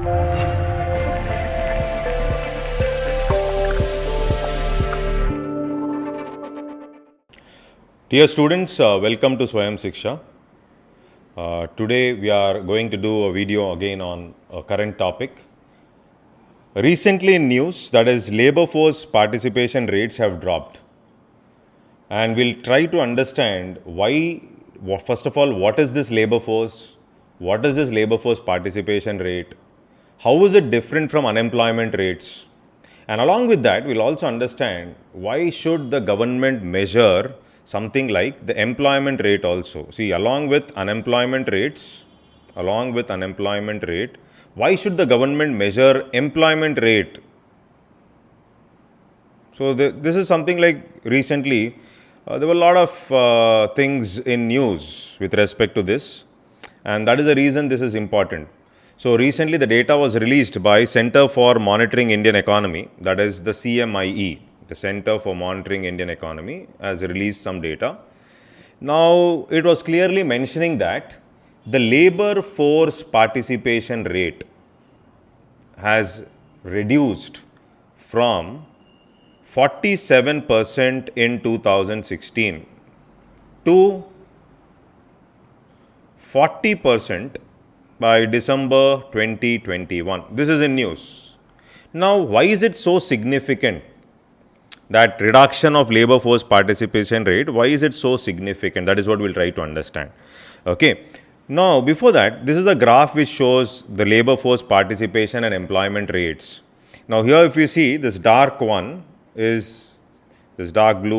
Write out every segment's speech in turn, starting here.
Dear students, welcome to Swayam Shiksha. Today we are going to do a video again on a current topic. Recently in news, that is labor force participation rates have dropped. And we'll try to understand why, first of all, what is this labor force? What is this labor force participation rate? How is it different from unemployment rates? And along with that, we'll also understand why should the government measure something like the employment rate also. See, along with unemployment rate, why should the government measure employment rate? So, this is something like recently, there were a lot of things in news with respect to this, and that is the reason this is important. So, recently the data was released by Center for Monitoring Indian Economy, that is the CMIE, the Center for Monitoring Indian Economy has released some data. Now, it was clearly mentioning that the labor force participation rate has reduced from 47% in 2016 to 40% by December 2021. This is in news. Now, why is it so significant? That reduction of labor force participation rate, why is it so significant? That is what we'll try to understand. Okay. Now, before that, this is a graph which shows the labor force participation and employment rates. Now, here if you see this dark blue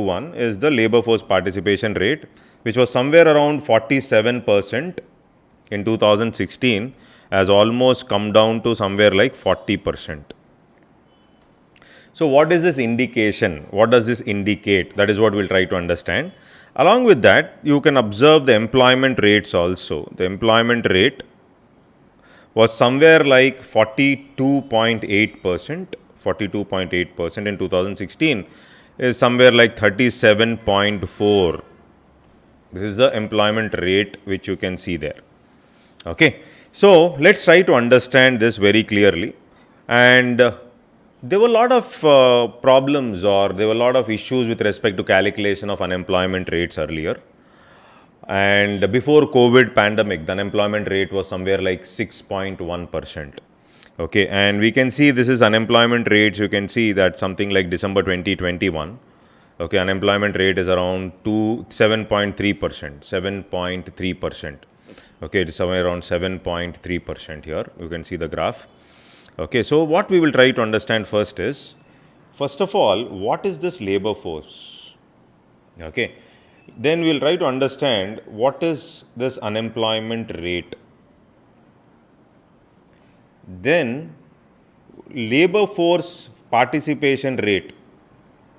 one is the labor force participation rate, which was somewhere around 47% in 2016, has almost come down to somewhere like 40%. So, what is this indication? What does this indicate? That is what we'll try to understand. Along with that, you can observe the employment rates also. The employment rate was somewhere like 42.8% in 2016 is somewhere like 37.4. This is the employment rate which you can see there. Okay. So, let's try to understand this very clearly. And there were a lot of problems, or there were a lot of issues with respect to calculation of unemployment rates earlier. And before COVID pandemic, the unemployment rate was somewhere like 6.1%. Okay, and we can see this is unemployment rates. You can see that something like December 2021. Okay, unemployment rate is around 7.3%. Okay, it is somewhere around 7.3% here. You can see the graph. Okay, so what we will try to understand first is, first of all, what is this labor force? Okay, then we will try to understand what is this unemployment rate. Then labor force participation rate,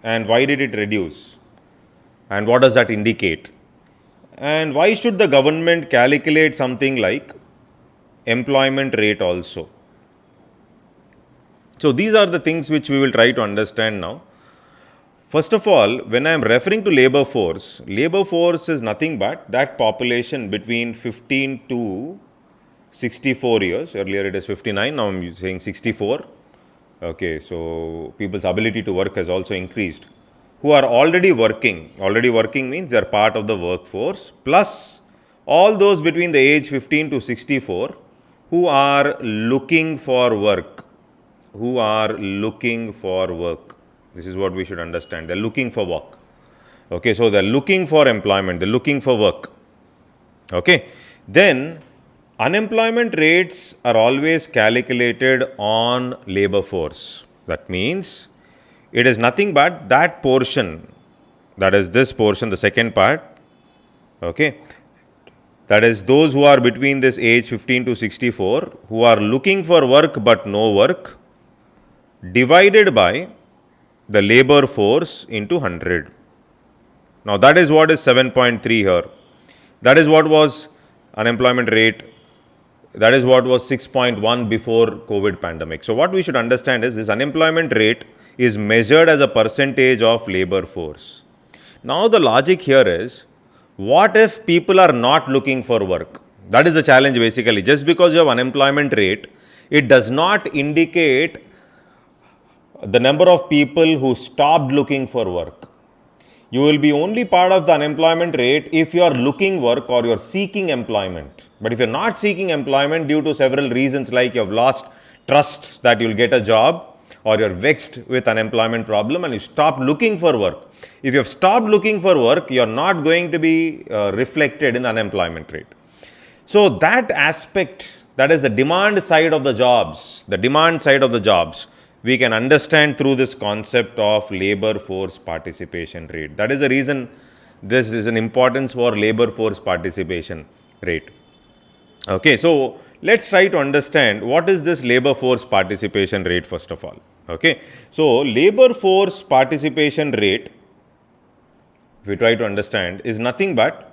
and why did it reduce? And what does that indicate? And why should the government calculate something like employment rate also? So, these are the things which we will try to understand now. First of all, when I am referring to labor force is nothing but that population between 15 to 64 years. Earlier it is 59, now I am saying 64. Okay, so people's ability to work has also increased, who are already working. Already working means they are part of the workforce, plus all those between the age 15 to 64 who are looking for work. This is what we should understand. They are looking for work. Okay, so they are looking for employment, they are looking for work. Okay, then unemployment rates are always calculated on labor force. That means it is nothing but that portion, that is this portion, the second part. Okay, that is those who are between this age 15 to 64 who are looking for work but no work, divided by the labor force into 100. Now, that is what is 7.3 here. That is what was unemployment rate. That is what was 6.1 before COVID pandemic. So, what we should understand is this unemployment rate is measured as a percentage of labor force. Now, the logic here is, what if people are not looking for work? That is the challenge basically. Just because you have unemployment rate, It does not indicate the number of people who stopped looking for work. You will be only part of the unemployment rate if you are looking work or you are seeking employment. But if you are not seeking employment due to several reasons, like you have lost trust that you will get a job, or you are vexed with unemployment problem and you stop looking for work. If you have stopped looking for work, you are not going to be reflected in the unemployment rate. So that aspect, that is the demand side of the jobs, we can understand through this concept of labor force participation rate. That is the reason this is an importance for labor force participation rate. Okay, so let's try to understand what is this labor force participation rate first of all. Okay, so labor force participation rate, if we try to understand, is nothing but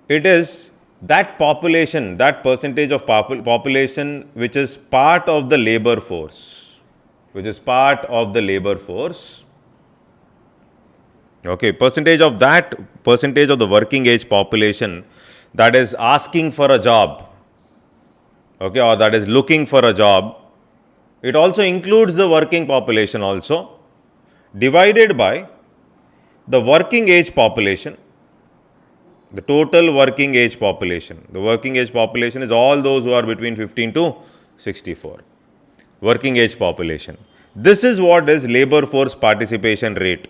it is that population, that percentage of population which is part of the labor force, okay, percentage of the working age population that is asking for a job, okay, or that is looking for a job. It also includes the working population also, divided by the working age population, the total working age population. The working age population is all those who are between 15 to 64. Working age population. This is what is labor force participation rate.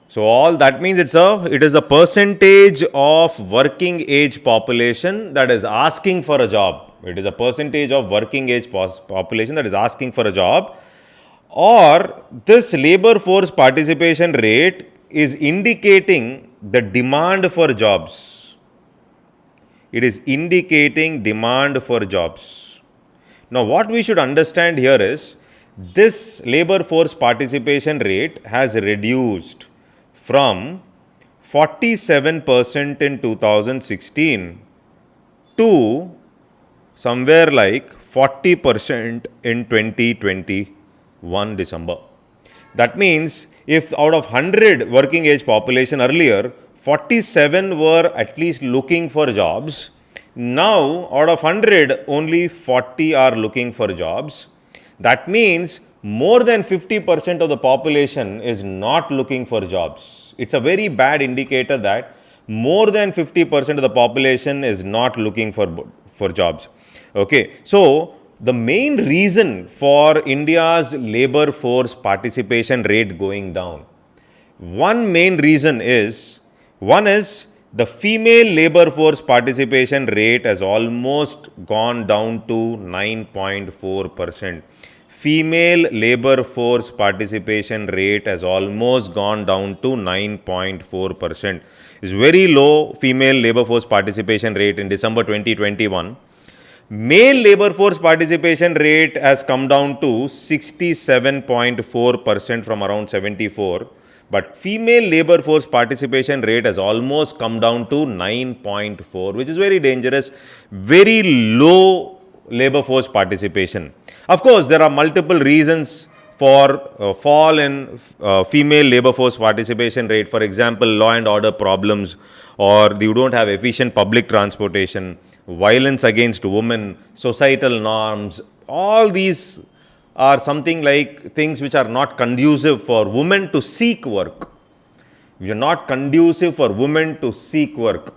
So all that means it is a percentage of working age population that is asking for a job. It is a percentage of working age population that is asking for a job, or this labor force participation rate is indicating the demand for jobs. It is indicating demand for jobs. Now what we should understand here is this labor force participation rate has reduced from 47% in 2016 to somewhere like 40% in 2021 December. That means if out of 100 working age population earlier, 47 were at least looking for jobs, now out of 100 only 40 are looking for jobs. That means more than 50% of the population is not looking for jobs. It's a very bad indicator that more than 50% of the population is not looking for jobs. Okay, so the main reason for India's labor force participation rate going down, one main reason is, the female labor force participation rate has almost gone down to 9.4%. Female labor force participation rate has almost gone down to 9.4%. It's very low female labor force participation rate in December 2021. Male labor force participation rate has come down to 67.4% from around 74%, but female labor force participation rate has almost come down to 9.4%, which is very dangerous, very low labor force participation. Of course, there are multiple reasons for fall in female labor force participation rate. For example, law and order problems, or you don't have efficient public transportation, violence against women, societal norms. All these are something like things which are not conducive for women to seek work. We are not conducive for women to seek work.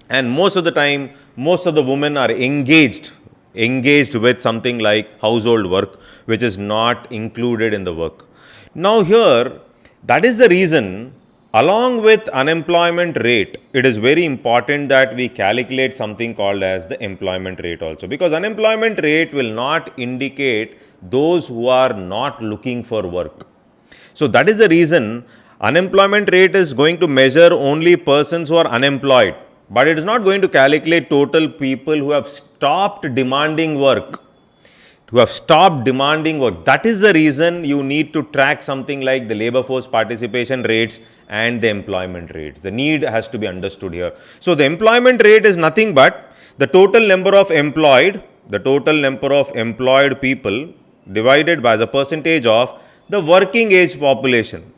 And most of the time, most of the women are engaged with something like household work, which is not included in the work. Now here, that is the reason, along with unemployment rate, it is very important that we calculate something called as the employment rate also, because unemployment rate will not indicate those who are not looking for work. So that is the reason unemployment rate is going to measure only persons who are unemployed, but it is not going to calculate total people who have stopped demanding work. That is the reason you need to track something like the labor force participation rates and the employment rates. The need has to be understood here. So the employment rate is nothing but the total number of employed people divided by the percentage of the working age population.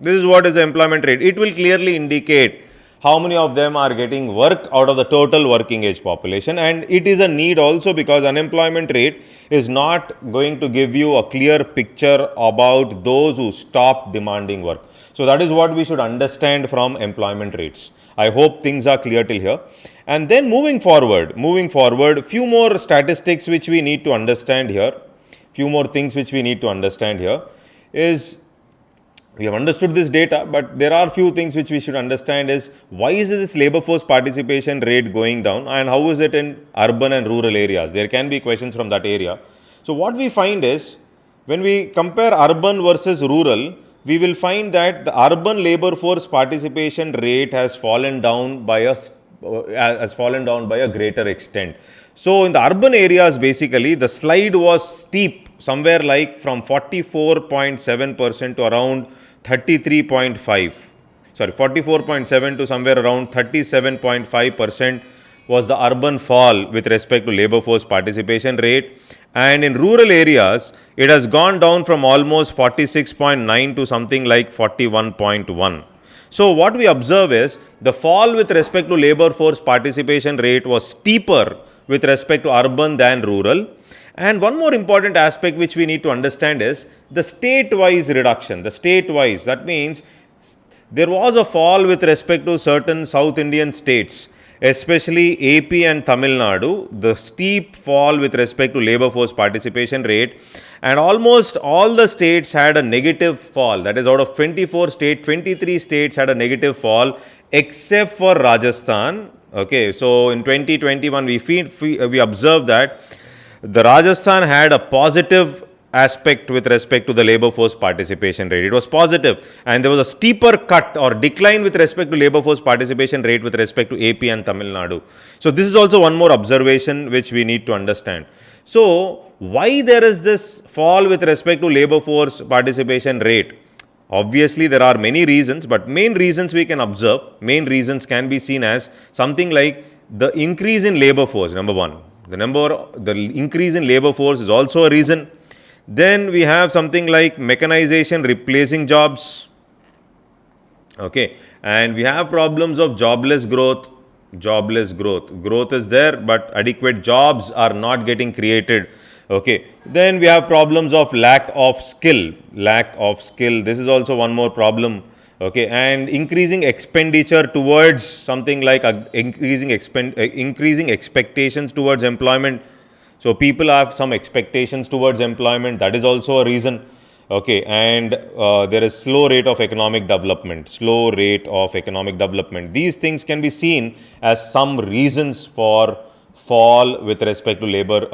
This is what is the employment rate. It will clearly indicate how many of them are getting work out of the total working age population. And it is a need also because unemployment rate is not going to give you a clear picture about those who stop demanding work. So that is what we should understand from employment rates. I hope things are clear till here. And then moving forward, few more statistics which we need to understand here, few more things which we need to understand here is, we have understood this data, but there are few things which we should understand is, why is this labor force participation rate going down and how is it in urban and rural areas? There can be questions from that area. So what we find is, when we compare urban versus rural, we will find that the urban labor force participation rate has fallen down by a greater extent. So in the urban areas, basically the slide was steep, somewhere like from 44.7% to around 33.5, 44.7 to somewhere around 37.5% was the urban fall with respect to labor force participation rate. And in rural areas, it has gone down from almost 46.9 to something like 41.1. So what we observe is, the fall with respect to labor force participation rate was steeper with respect to urban than rural. And one more important aspect which we need to understand is the state-wise reduction. The state-wise, that means there was a fall with respect to certain South Indian states, especially AP and Tamil Nadu, the steep fall with respect to labor force participation rate, and almost all the states had a negative fall. That is, out of 24 states, 23 states had a negative fall except for Rajasthan. Okay, so in 2021 we observed that the Rajasthan had a positive aspect with respect to the labor force participation rate. It was positive, and there was a steeper cut or decline with respect to labor force participation rate with respect to AP and Tamil Nadu. So this is also one more observation which we need to understand. So why there is this fall with respect to labor force participation rate? Obviously, there are many reasons, but main reasons we can observe, main reasons can be seen as something like the increase in labor force, number one. The increase in labor force is also a reason. Then we have something like mechanization replacing jobs. Okay, and we have problems of jobless growth. Growth is there, but adequate jobs are not getting created. Okay, then we have problems of lack of skill. This is also one more problem. Okay, and increasing expenditure towards something like increasing expectations towards employment. So people have some expectations towards employment. That is also a reason. Okay, and there is slow rate of economic development. These things can be seen as some reasons for fall with respect to labor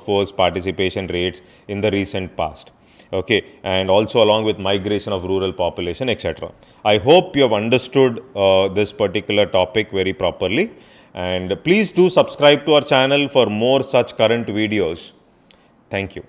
force participation rates in the recent past. Okay, and also along with migration of rural population, etc. I hope you have understood this particular topic very properly, and please do subscribe to our channel for more such current videos. Thank you.